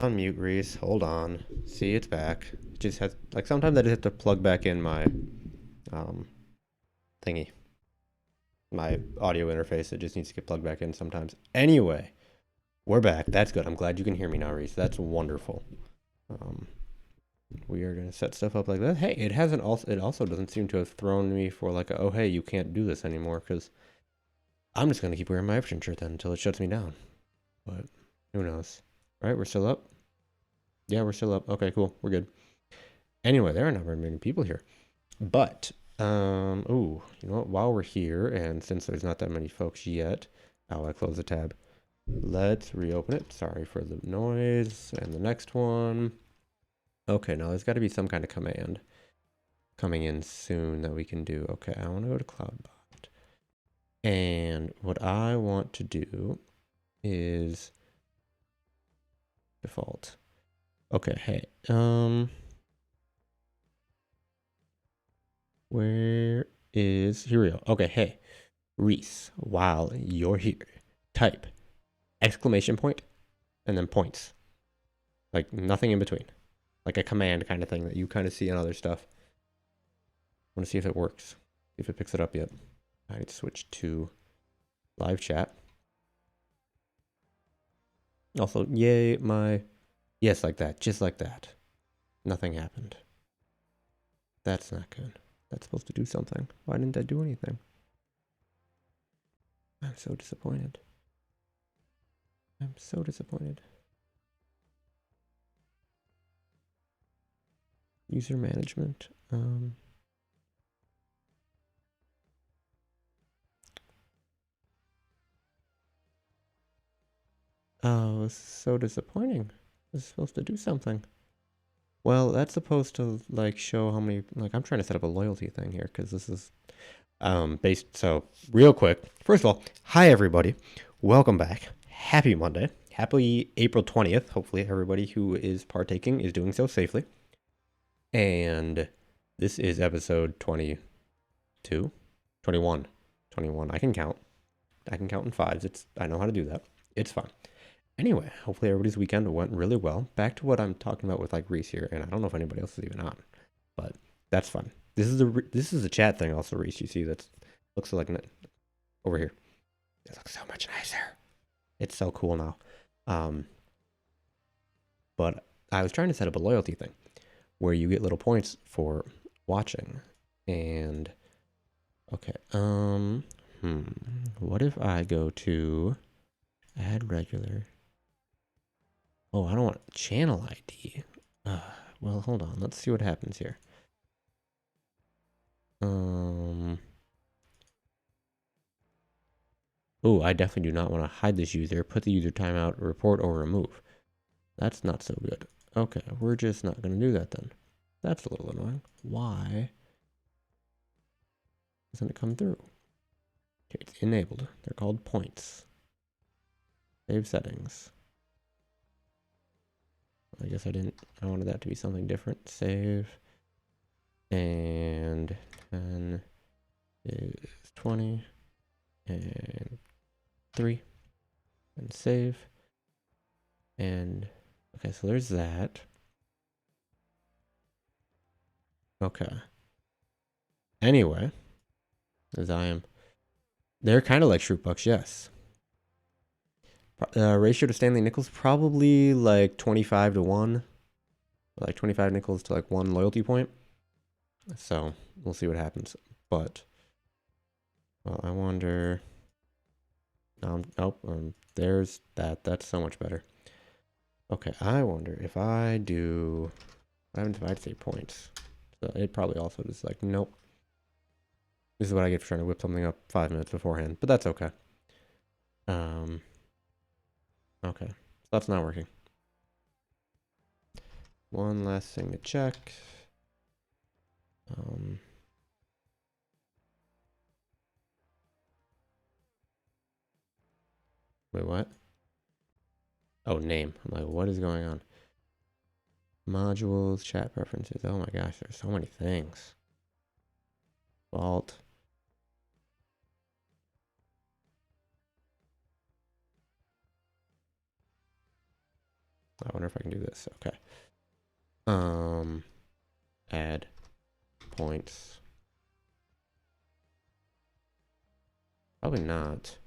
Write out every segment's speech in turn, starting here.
Unmute Reese. Hold on. See, it's back. It just has like sometimes I just have to plug back in my um thingy, my audio interface. It just needs to get plugged back in sometimes. Anyway, we're back. That's good. I'm glad you can hear me now, Reese. That's wonderful. Um, we are gonna set stuff up like that. Hey, it hasn't also. It also doesn't seem to have thrown me for like, oh hey, you can't do this anymore. Because I'm just gonna keep wearing my Everton shirt then until it shuts me down. But who knows? All right, we're still up. Yeah, we're still up. Okay, cool. We're good. Anyway, there are not very many people here. But, ooh, you know what? While we're here, and since there's not that many folks yet, I close the tab. Let's reopen it. Sorry for the noise. And the next one. Okay, now there's got to be some kind of command coming in soon that we can do. Okay, I want to go to CloudBot. And what I want to do is default. Okay, hey, where is, here we go. Okay, hey, Reese, while you're here, type exclamation point and then points. Like nothing in between. Like a command kind of thing that you kind of see in other stuff. I want to see if it works. See if it picks it up yet. I need to switch to live chat. Also, yay, my... Yes, like that. Just like that. Nothing happened. That's not good. That's supposed to do something. Why didn't I do anything? I'm so disappointed. I'm so disappointed. User management. Oh, this is so disappointing. This is supposed to do something. Well, that's supposed to like show how many, like I'm trying to set up a loyalty thing here because this is based. So real quick, first of all, hi everybody. Welcome back. Happy Monday. Happy April 20th. Hopefully everybody who is partaking is doing so safely. And this is episode 22, 21, 21. I can count. I can count in fives. I know how to do that. It's fun. Anyway, hopefully everybody's weekend went really well. Back to what I'm talking about with like Reese here, and I don't know if anybody else is even on, but that's fun. This is the chat thing also, Reese. You see that looks like over here. It looks so much nicer. It's so cool now. But I was trying to set up a loyalty thing where you get little points for watching, and okay, what if I go to add regular? Oh, I don't want channel ID. Well, hold on. Let's see what happens here. Oh, I definitely do not want to hide this user. Put the user timeout, report, or remove. That's not so good. Okay, we're just not going to do that then. That's a little annoying. Why doesn't it come through? Okay, it's enabled. They're called points. Save settings. I guess I wanted that to be something different. Save. And 10 is 20. And 3. And save. And, okay, so there's that. Okay. Anyway, as they're kind of like Shroot Bucks, yes. Ratio to Stanley Nichols, probably like 25 to 1. Like 25 nickels to like 1 loyalty point. So we'll see what happens. But well, I wonder. There's that. That's so much better. Okay, I wonder if I do. What happens if I say points? So it probably also just like nope. This is what I get for trying to whip something up 5 minutes beforehand, but that's okay. Okay, so that's not working. One last thing to check. Wait, what? Oh, name. I'm like, what is going on? Modules, chat preferences. Oh my gosh, there's so many things. Vault. I wonder if I can do this. Okay. Add points. Probably not.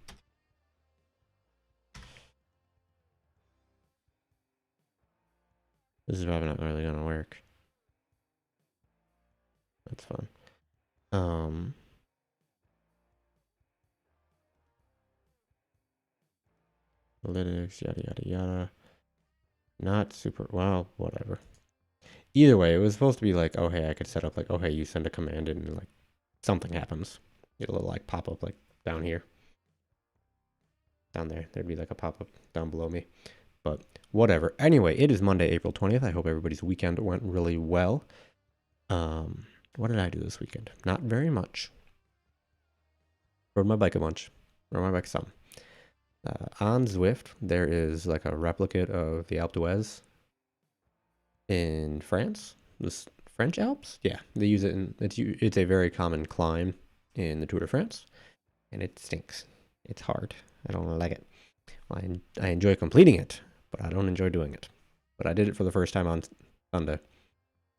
This is probably not really gonna work. That's fun. Analytics, yada yada yada. Not super well, whatever. Either way, it was supposed to be like, oh hey, I could set up like, oh hey, you send a command and like something happens. It'll like pop up like down here. Down there. There'd be like a pop-up down below me. But whatever. Anyway, it is Monday, April 20th. I hope everybody's weekend went really well. What did I do this weekend? Not very much. Rode my bike a bunch. Rode my bike some. On Zwift, there is like a replicate of the Alpe d'Huez in France. The French Alps? Yeah, they use it in, it's a very common climb in the Tour de France, and it stinks. It's hard. I don't like it. I enjoy completing it, but I don't enjoy doing it. But I did it for the first time on Sunday,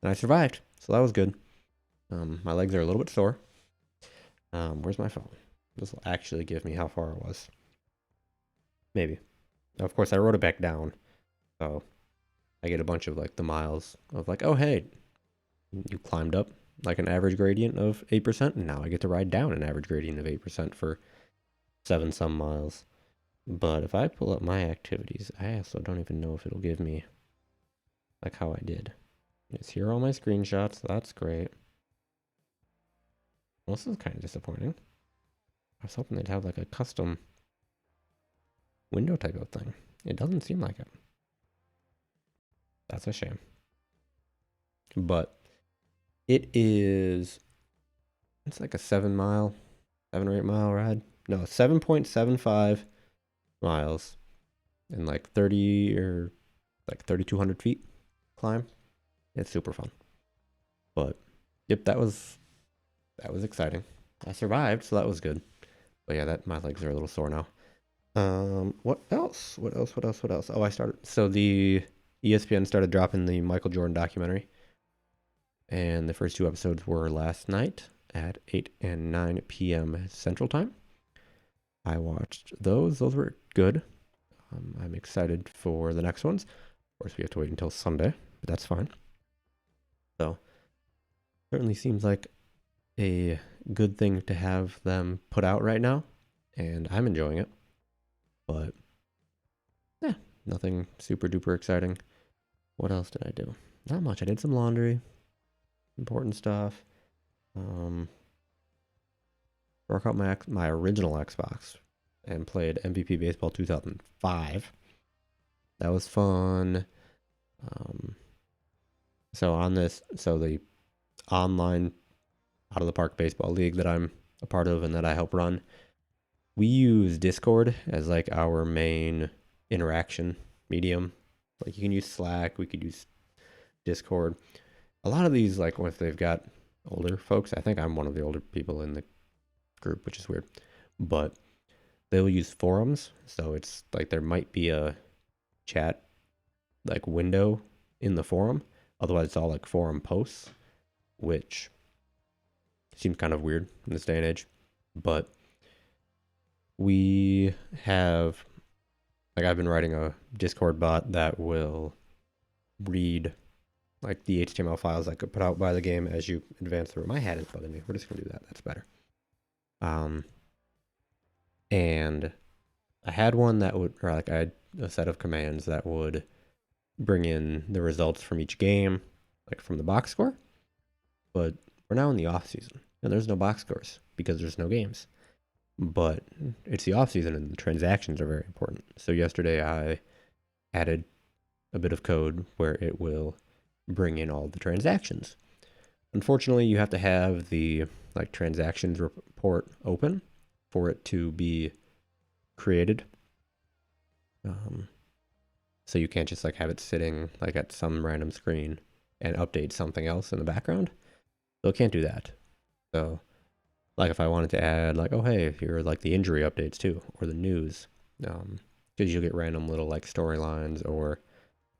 and I survived, so that was good. My legs are a little bit sore. Where's my phone? This will actually give me how far it was. Maybe. Of course, I wrote it back down, so I get a bunch of like the miles of like, oh hey, you climbed up like an average gradient of 8%, and now I get to ride down an average gradient of 8% for 7 some miles. But if I pull up my activities, I also don't even know if it'll give me like how I did. It's here all my screenshots. That's great. Well, this is kind of disappointing. I was hoping they'd have like a custom window type of thing. It doesn't seem like it. That's a shame. But it's like a 7 or 8 mile ride. No, 7.75 miles and like 30 or like 3,200 feet climb. It's super fun. But yep, that was exciting. I survived, so that was good. But yeah, my legs are a little sore now. What else? Oh, so the ESPN started dropping the Michael Jordan documentary. And the first 2 episodes were last night at 8 and 9 p.m. Central Time. I watched those. Those were good. I'm excited for the next ones. Of course, we have to wait until Sunday, but that's fine. So, certainly seems like a good thing to have them put out right now, and I'm enjoying it. But, yeah, nothing super duper exciting. What else did I do? Not much. I did some laundry. Important stuff. Broke out my original Xbox and played MVP Baseball 2005. That was fun. So the online out of the park baseball league that I'm a part of and that I help run, we use Discord as like our main interaction medium. Like you can use Slack, we could use Discord. A lot of these, like if they've got older folks, I think I'm one of the older people in the group, which is weird, but they'll use forums. So it's like there might be a chat like window in the forum. Otherwise, it's all like forum posts, which seems kind of weird in this day and age. But we have, like, I've been writing a Discord bot that will read like the HTML files I could put out by the game as you advance through. My hat is bugging me. We're just gonna do that. That's better. And I had one that would, or like I had a set of commands that would bring in the results from each game, like from the box score. But we're now in the off season, and there's no box scores because there's no games. But it's the off season, and the transactions are very important. So yesterday I added a bit of code where it will bring in all the transactions. Unfortunately, you have to have the like transactions report open for it to be created. So you can't just like have it sitting like at some random screen and update something else in the background. So it can't do that. So like if I wanted to add like, oh hey, here are like the injury updates too, or the news, because you'll get random little like storylines or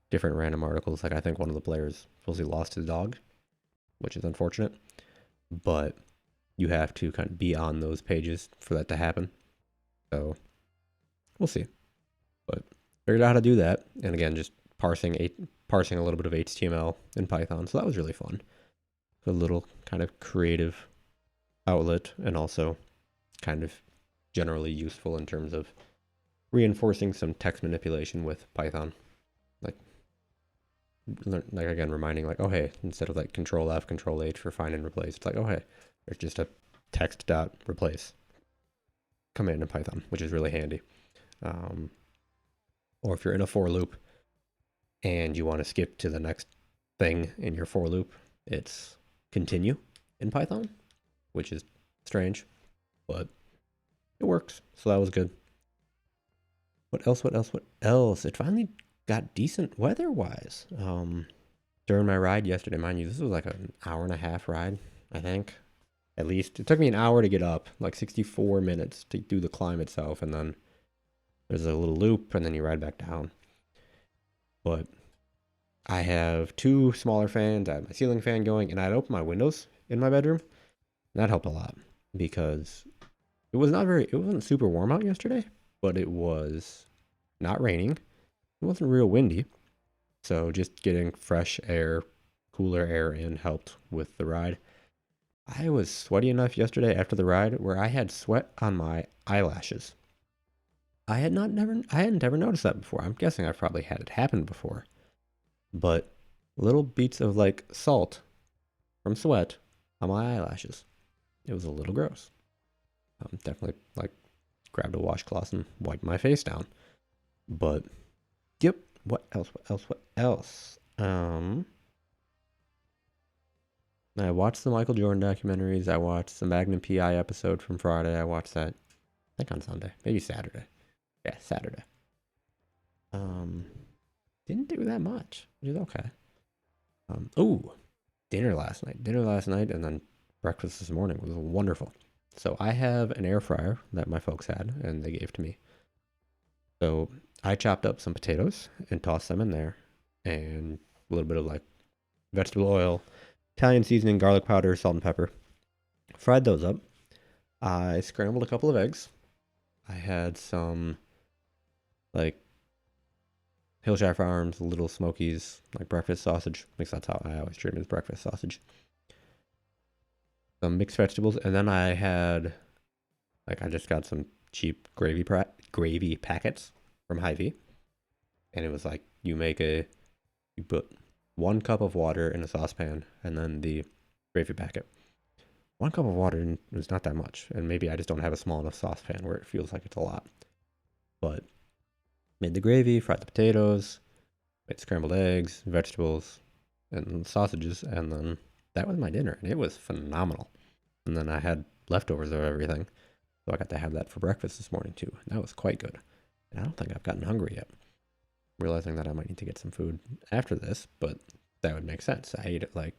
different random articles. Like I think one of the players supposedly lost his dog, which is unfortunate. But you have to kind of be on those pages for that to happen. So we'll see. But figured out how to do that. And again, just parsing a little bit of HTML in Python. So that was really fun. A little kind of creative outlet, and also kind of generally useful in terms of reinforcing some text manipulation with Python. Like again, reminding like, oh hey, instead of like Control F, Control H for find and replace, it's like, oh hey, there's just a text dot replace command in Python, which is really handy. Or if you're in a for loop and you want to skip to the next thing in your for loop, it's continue in Python, which is strange, but it works. So that was good. What else? It finally got decent weather-wise. During my ride yesterday, mind you, this was like an hour and a half ride, I think. At least. It took me an hour to get up, like 64 minutes to do the climb itself, and then there's a little loop, and then you ride back down. But I have two smaller fans. I had my ceiling fan going, and I'd open my windows in my bedroom. And that helped a lot because it wasn't super warm out yesterday, but it was not raining. It wasn't real windy. So just getting fresh air, cooler air in helped with the ride. I was sweaty enough yesterday after the ride where I had sweat on my eyelashes. I hadn't ever noticed that before. I'm guessing I've probably had it happen before. But little beats of like salt from sweat on my eyelashes. It was a little gross. Definitely like grabbed a washcloth and wiped my face down. But yep, what else? I watched the Michael Jordan documentaries. I watched the Magnum PI episode from Friday. I watched that, I think on Sunday, maybe Saturday. Yeah, Saturday. Didn't do that much, which is okay. Dinner last night, and then breakfast this morning was wonderful. So I have an air fryer that my folks had, and they gave to me. So I chopped up some potatoes and tossed them in there, and a little bit of like vegetable oil, Italian seasoning, garlic powder, salt and pepper. Fried those up. I scrambled a couple of eggs. I had some like Hillshire Farms, Little Smokies, like breakfast sausage. At least that's how I always treat it, as breakfast sausage. Some mixed vegetables, and then I had I just got some cheap gravy packets from Hy-Vee, and it was like you put 1 cup of water in a saucepan, and then the gravy packet. 1 cup of water is not that much, and maybe I just don't have a small enough saucepan where it feels like it's a lot. But made the gravy, fried the potatoes, made scrambled eggs, vegetables, and sausages, and then that was my dinner, and it was phenomenal. And then I had leftovers of everything, so I got to have that for breakfast this morning too. And that was quite good. And I don't think I've gotten hungry yet. Realizing that I might need to get some food after this, but that would make sense. I ate at like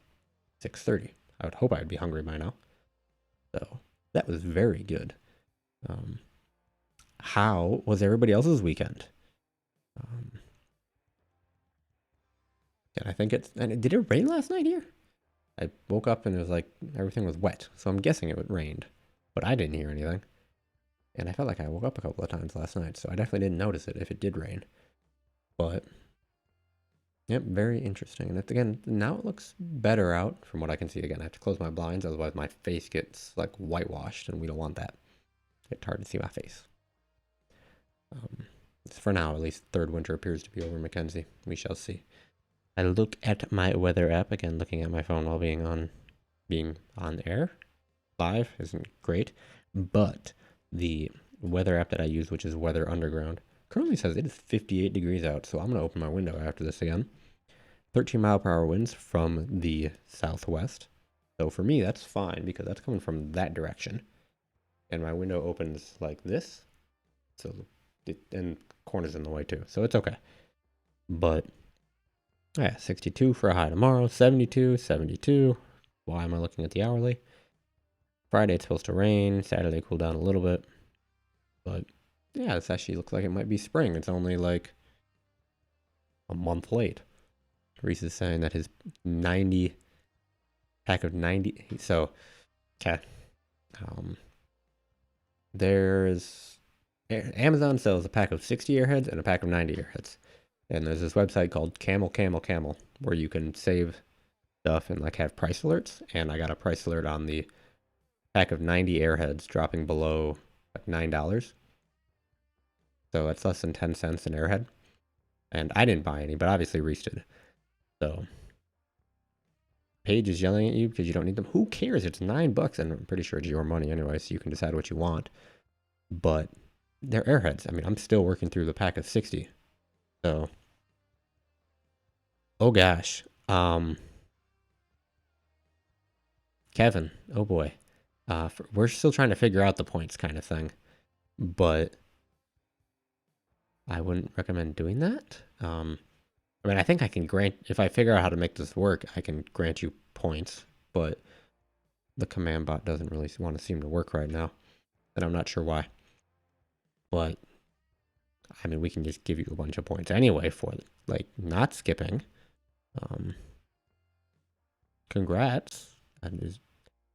6:30. I would hope I'd be hungry by now. So that was very good. How was everybody else's weekend? And I think did it rain last night here? I woke up and it was like everything was wet, so I'm guessing it rained, but I didn't hear anything. And I felt like I woke up a couple of times last night, so I definitely didn't notice it if it did rain. But yep, very interesting. And again, now it looks better out from what I can see. Again, I have to close my blinds, otherwise my face gets like whitewashed, and we don't want that. It's hard to see my face. For now, at least, third winter appears to be over Mackenzie. We shall see. I look at my weather app, again, looking at my phone while being on air live isn't great, but the weather app that I use, which is Weather Underground, currently says it is 58 degrees out, so I'm going to open my window after this again. 13-mile-per-hour winds from the southwest. So for me, that's fine because that's coming from that direction. And my window opens like this, and corner's in the way too, so it's okay. But yeah, 62 for a high tomorrow, 72, 72. Why am I looking at the hourly? Friday it's supposed to rain, Saturday cool down a little bit. But yeah, this actually looks like it might be spring. It's only like a month late. Reese is saying that his 90 pack of 90. So, okay. There's Amazon sells a pack of 60 airheads and a pack of 90 airheads. And there's this website called Camel where you can save stuff and like have price alerts. And I got a price alert on the pack of 90 airheads dropping below like $9. So it's less than 10 cents an airhead. And I didn't buy any, but obviously Reese did. So Paige is yelling at you because you don't need them. Who cares? It's $9 and I'm pretty sure it's your money anyway, so you can decide what you want. But they're airheads. I mean, I'm still working through the pack of 60. So, oh gosh. Kevin, oh boy. We're still trying to figure out the points kind of thing. But I wouldn't recommend doing that. I mean, I think I can grant, if I figure out how to make this work, I can grant you points, but the command bot doesn't really want to seem to work right now, and I'm not sure why. But, I mean, we can just give you a bunch of points anyway for, like, not skipping. Congrats.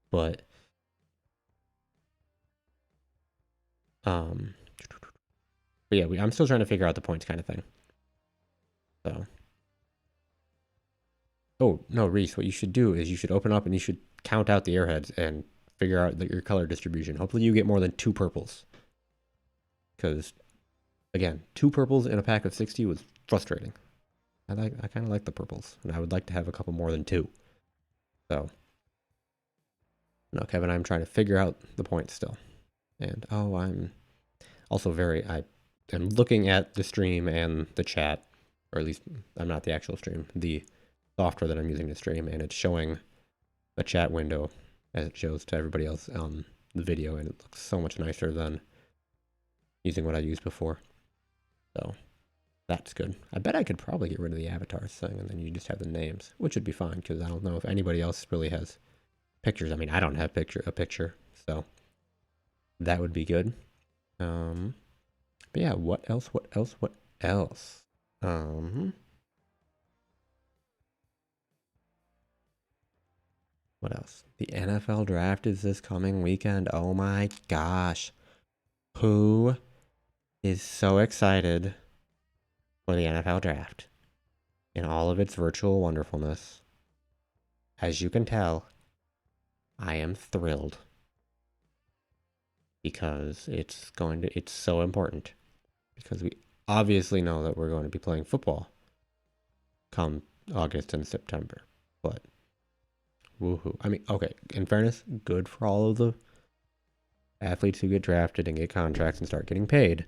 But, yeah, I'm still trying to figure out the points kind of thing. So. Oh, no, Reese, what you should do is you should open up and you should count out the airheads and figure out your color distribution. Hopefully you get more than 2 purples. Because, again, 2 purples in a pack of 60 was frustrating. I kind of like the purples, and I would like to have a couple more than 2. So, no, Kevin, I'm trying to figure out the points still. And, I'm also I am looking at the stream and the chat, or at least I'm not the actual stream, the software that I'm using to stream, and it's showing a chat window as it shows to everybody else on the video, and it looks so much nicer than using what I used before. So that's good. I bet I could probably get rid of the avatars thing, and then you just have the names, which would be fine, because I don't know if anybody else really has pictures. I mean, I don't have a picture, so that would be good. But yeah, what else? What else? The NFL draft is this coming weekend. Oh my gosh. Who is so excited for the NFL draft in all of its virtual wonderfulness? As you can tell, I am thrilled because it's so important, because we obviously know that we're going to be playing football come August and September, but woohoo. I mean, okay, in fairness, good for all of the athletes who get drafted and get contracts and start getting paid.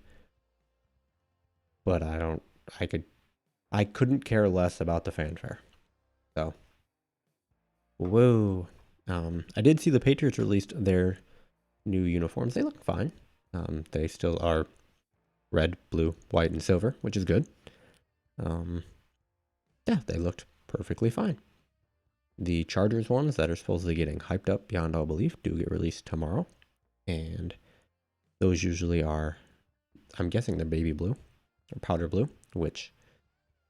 But I couldn't care less about the fanfare. So, woo. I did see the Patriots released their new uniforms. They look fine. They still are red, blue, white, and silver, which is good. Yeah, they looked perfectly fine. The Chargers ones that are supposedly getting hyped up beyond all belief do get released tomorrow. And those usually are, I'm guessing they're baby blue or powder blue, which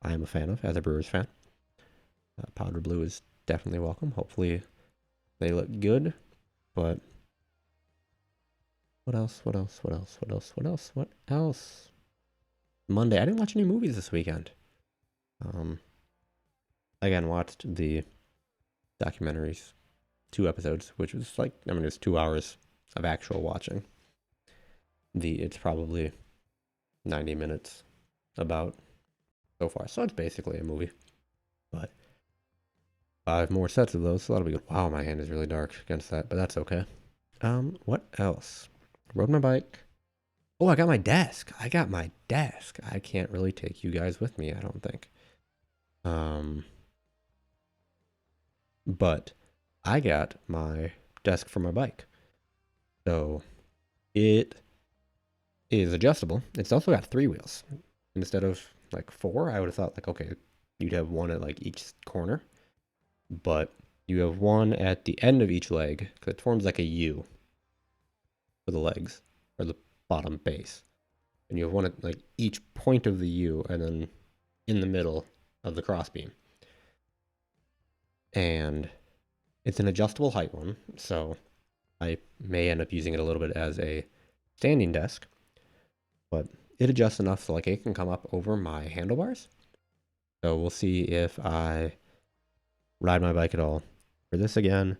I am a fan of as a Brewers fan. Powder blue is definitely welcome. Hopefully they look good. But what else? Monday, I didn't watch any movies this weekend. Again, watched the documentaries, 2 episodes, which was like, I mean, it was 2 hours of actual watching. It's probably 90 minutes about so far. So it's basically a movie. But 5 more sets of those, so that'll be good. Wow, my hand is really dark against that, but that's okay. What else? Rode my bike. Oh, I got my desk. I can't really take you guys with me, I don't think. But I got my desk for my bike. So it is adjustable. It's also got 3 wheels. Instead of like 4, I would have thought like, okay, you'd have 1 at like each corner. But you have 1 at the end of each leg, because it forms like a U for the legs, or the bottom base. And you have 1 at like each point of the U, and then in the middle of the crossbeam. And it's an adjustable height one, so I may end up using it a little bit as a standing desk, but it adjusts enough so like it can come up over my handlebars. So we'll see if I ride my bike at all for this again,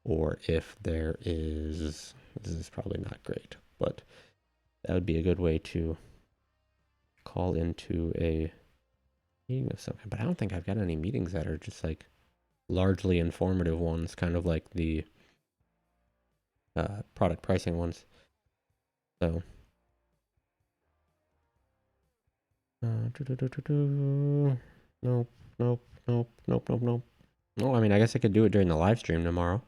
or if this is probably not great, but that would be a good way to call into a meeting of some kind. But I don't think I've got any meetings that are just like largely informative ones, kind of like the product pricing ones. So nope, nope, nope, nope, nope, nope. No, I mean, I guess I could do it during the live stream tomorrow.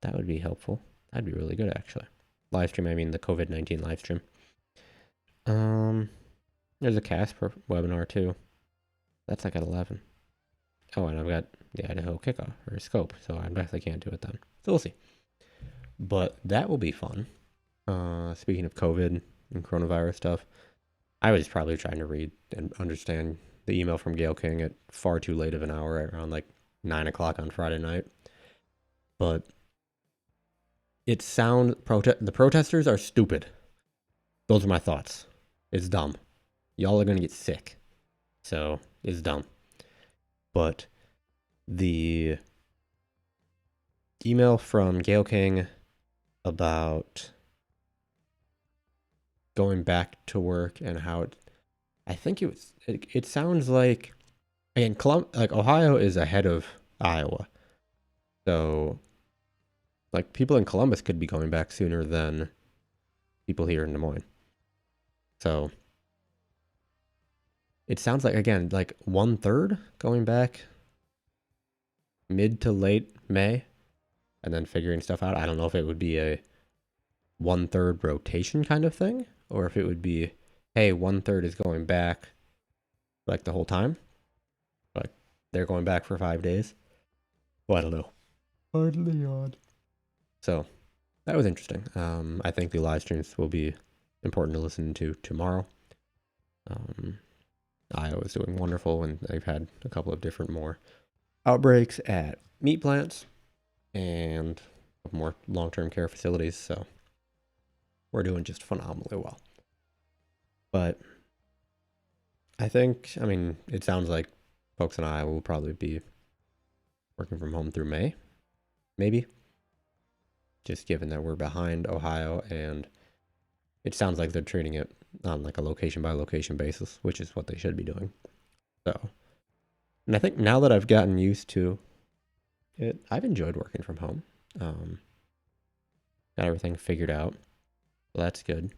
That would be helpful. That'd be really good, actually. Live stream, I mean the COVID-19 live stream. There's a Casper webinar too. That's like at 11. Oh, and I've got the Idaho kickoff or scope, so I definitely can't do it then. So we'll see. But that will be fun. Speaking of COVID and coronavirus stuff, I was probably trying to read and understand the email from Gail King at far too late of an hour, around like 9 o'clock on Friday night. But the protesters are stupid. Those are my thoughts. It's dumb. Y'all are gonna get sick. So it's dumb. But the email from Gail King about going back to work and how I think it sounds like, again, like Ohio is ahead of Iowa. So like people in Columbus could be going back sooner than people here in Des Moines. So it sounds like, again, like 1/3 going back mid to late May and then figuring stuff out. I don't know if it would be a 1/3 rotation kind of thing, or if it would be, hey, 1/3 is going back like the whole time. Like they're going back for 5 days. Well, I don't know. Hardly odd. So that was interesting. I think the live streams will be important to listen to tomorrow. Iowa's doing wonderful, and they've had a couple of different more outbreaks at meat plants and more long-term care facilities. So we're doing just phenomenally well. But I mean, it sounds like folks in Iowa will probably be working from home through May, maybe. Just given that we're behind Ohio, and it sounds like they're treating it on like a location by location basis, which is what they should be doing. So, and I think now that I've gotten used to it, I've enjoyed working from home. Got everything figured out. So that's good.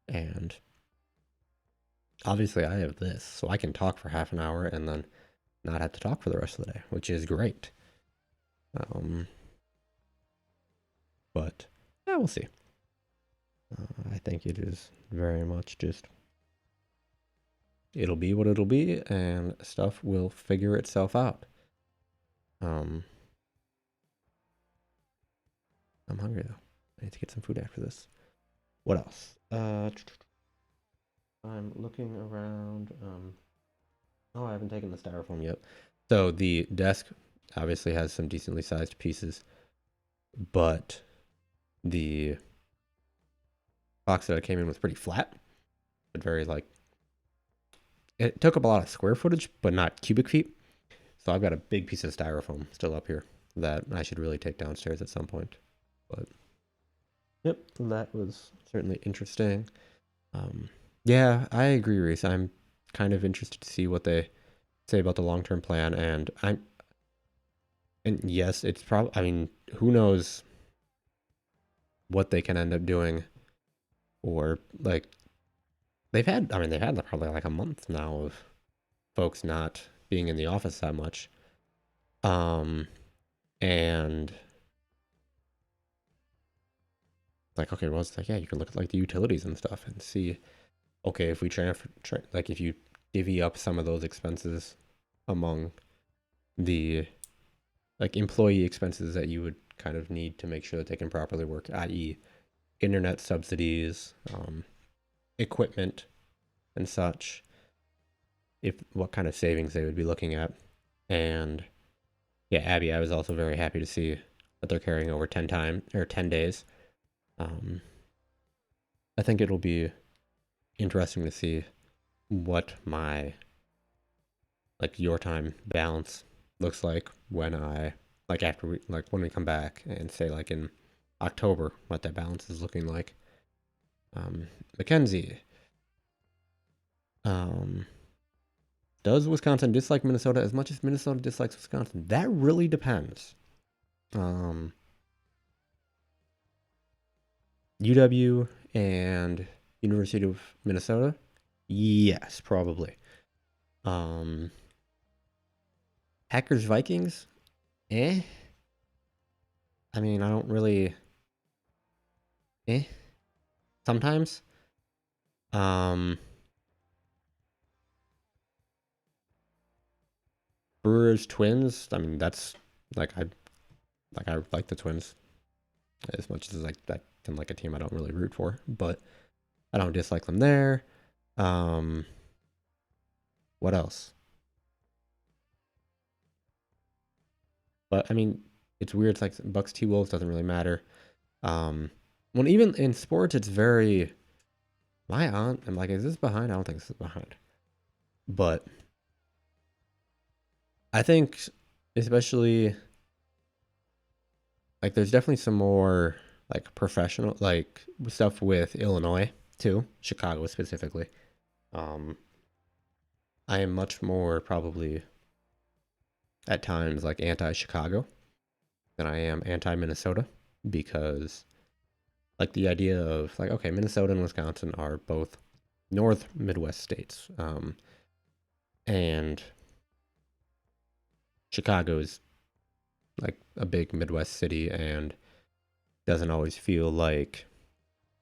And obviously I have this, so I can talk for half an hour and then not have to talk for the rest of the day, which is great. But yeah, we'll see. I think it is very much just, it'll be what it'll be, and stuff will figure itself out. I'm hungry though. I need to get some food after this. What else? I'm looking around. I haven't taken the styrofoam yet. So the desk obviously has some decently sized pieces, but the box that I came in was pretty flat, but very like, it took up a lot of square footage, but not cubic feet. So I've got a big piece of styrofoam still up here that I should really take downstairs at some point. But yep, that was certainly interesting. Yeah, I agree, Reese. I'm kind of interested to see what they say about the long-term plan, and yes, it's probably, I mean, who knows what they can end up doing, or like they've had probably like a month now of folks not being in the office that much. And like, okay, well, it's like, yeah, you can look at like the utilities and stuff and see, okay, if we like if you divvy up some of those expenses among the like employee expenses that you would kind of need to make sure that they can properly work, i.e. internet subsidies, equipment and such. if what kind of savings they would be looking at. And yeah, Abby, I was also very happy to see that they're carrying over 10 days. I think it'll be interesting to see what my your time balance looks like when after when we come back and say in October what that balance is looking like. Mackenzie, does Wisconsin dislike Minnesota as much as Minnesota dislikes Wisconsin? That really depends. UW and University of Minnesota? Yes, probably. Packers Vikings? I mean, I don't really. Sometimes. Brewers Twins. I mean, that's I like the Twins as much as that than a team I don't really root for, but I don't dislike them there. What else? But I mean, it's weird. It's Bucks T Wolves doesn't really matter. When even in sports, it's very. My aunt, I'm is this behind? I don't think this is behind. But I think, especially, there's definitely some more professional stuff with Illinois too, Chicago specifically. I am much more probably at times anti-Chicago than I am anti-Minnesota, because the idea of okay, Minnesota and Wisconsin are both North Midwest states, and Chicago is a big Midwest city and doesn't always feel like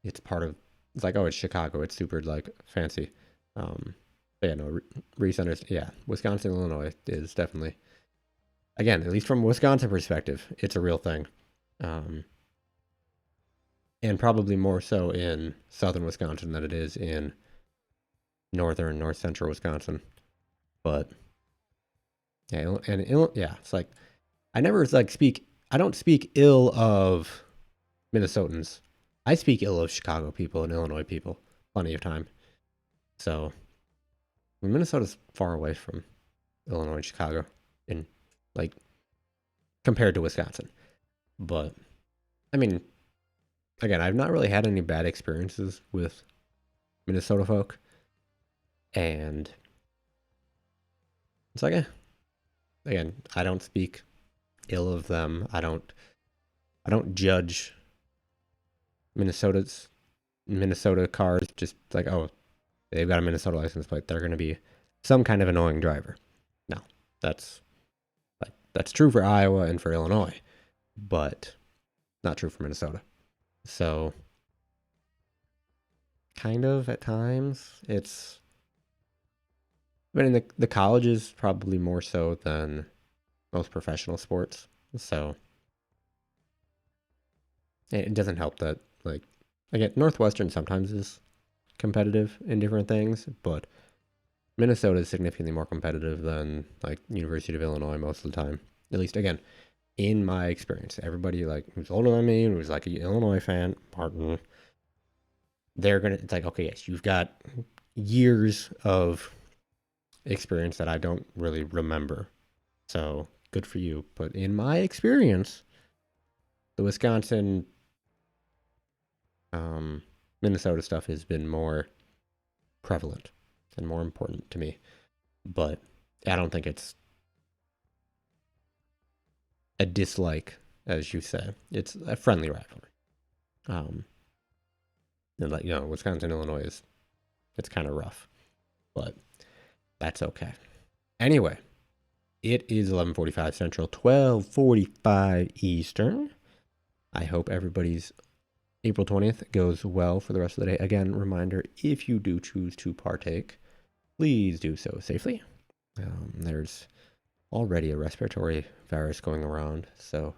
it's part of. It's oh, it's Chicago. It's super fancy. But yeah, no, yeah, Wisconsin, Illinois is definitely, again, at least from a Wisconsin perspective, it's a real thing. And probably more so in southern Wisconsin than it is in northern, north central Wisconsin. But yeah, and yeah, it's I never I don't speak ill of Minnesotans. I speak ill of Chicago people and Illinois people plenty of time. So Minnesota's far away from Illinois and Chicago in compared to Wisconsin. But I mean, again, I've not really had any bad experiences with Minnesota folk. And it's again, I don't speak ill of them. I don't judge Minnesota cars just oh, they've got a Minnesota license plate, they're going to be some kind of annoying driver. No, that's true for Iowa and for Illinois, but not true for Minnesota. So kind of at times it's, but in the colleges probably more so than most professional sports. So it doesn't help that again, Northwestern sometimes is competitive in different things, but Minnesota is significantly more competitive than University of Illinois most of the time. At least again, in my experience, everybody who's older than me and who's an Illinois fan, Martin, they're gonna, it's okay, yes, you've got years of experience that I don't really remember, so good for you. But in my experience, the Wisconsin, Minnesota stuff has been more prevalent and more important to me. But I don't think it's a dislike, as you say. It's a friendly rivalry. And Wisconsin, Illinois it's kind of rough, but that's okay. Anyway, it is 11:45 Central, 12:45 Eastern. I hope everybody's April 20th goes well for the rest of the day. Again, reminder, if you do choose to partake, please do so safely. There's already a respiratory virus going around, so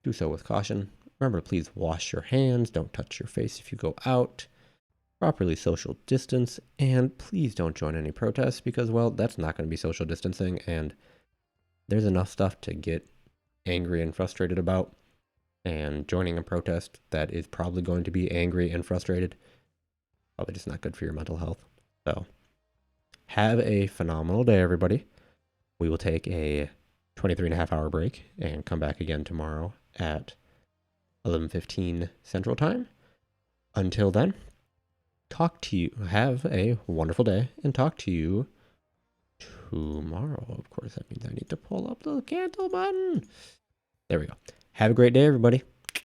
do so with caution. Remember, please wash your hands. Don't touch your face if you go out. properly social distance, and please don't join any protests because, well, that's not going to be social distancing, and there's enough stuff to get angry and frustrated about, and joining a protest that is probably going to be angry and frustrated, probably just not good for your mental health. So, have a phenomenal day, everybody. We will take a 23.5 hour break and come back again tomorrow at 11:15 Central Time. Until then, talk to you. Have a wonderful day and talk to you tomorrow. Of course, that means I need to pull up the cancel button. There we go. Have a great day, everybody.